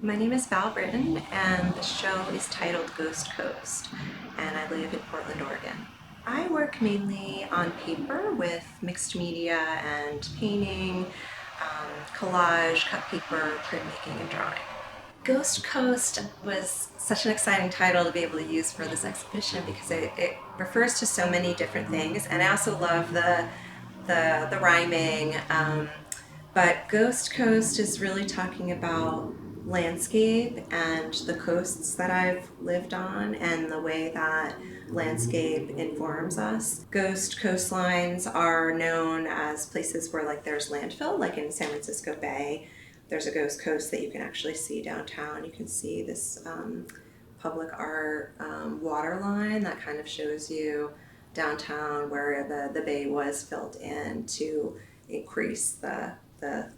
My name is Val Britton, and the show is titled Ghost Coast, and I live in Portland, Oregon. I work mainly on paper with mixed media and painting, collage, cut paper, printmaking, and drawing. Ghost Coast was such an exciting title to be able to use for this exhibition because it refers to so many different things, and I also love the rhyming. But Ghost Coast is really talking about landscape and the coasts that I've lived on and the way that landscape informs us. Ghost coastlines are known as places where there's landfill, like in San Francisco Bay. There's a ghost coast that you can actually see downtown. You can see this public art water line that kind of shows you downtown where the bay was filled in to increase the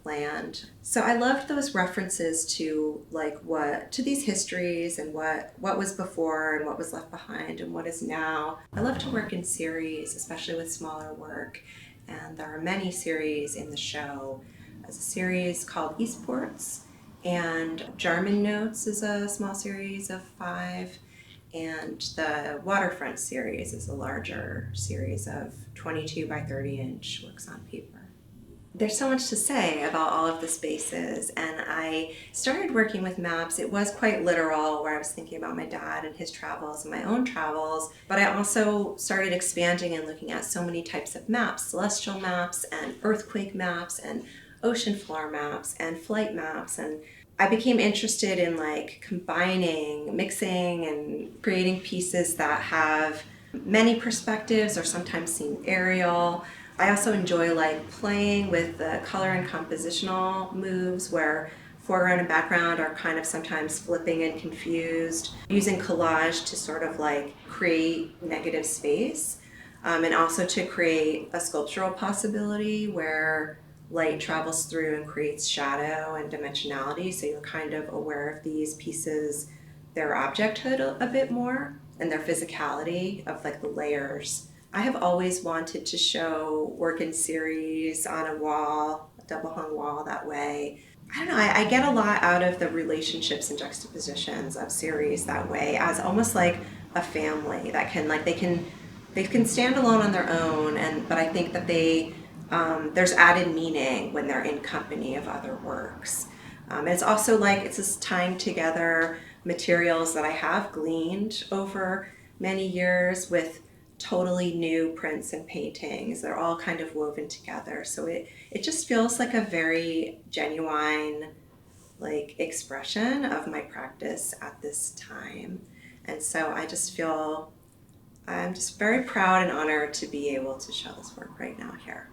land. So I loved those references to to these histories and what was before and what was left behind and what is now. I love to work in series, especially with smaller work, and there are many series in the show. There's a series called Eastports, and Jarman Notes is a small series of 5, and the Waterfront series is a larger series of 22 by 30 inch works on paper. There's so much to say about all of the spaces, and I started working with maps. It was quite literal, where I was thinking about my dad and his travels and my own travels, but I also started expanding and looking at so many types of maps: celestial maps and earthquake maps and ocean floor maps and flight maps. And I became interested in combining, mixing, and creating pieces that have many perspectives or sometimes seem aerial. I also enjoy playing with the color and compositional moves where foreground and background are kind of sometimes flipping and confused, using collage to sort of create negative space, and also to create a sculptural possibility where light travels through and creates shadow and dimensionality, so you're kind of aware of these pieces, their objecthood a bit more, and their physicality of the layers. I have always wanted to show work in series on a wall, a double hung wall that way. I don't know, I get a lot out of the relationships and juxtapositions of series that way, as almost like a family that can they can stand alone on their own, but I think that there's added meaning when they're in company of other works. It's also it's this tying together materials that I have gleaned over many years with totally new prints and paintings. They're all kind of woven together. So it just feels like a very genuine expression of my practice at this time. And so I'm just very proud and honored to be able to show this work right now here.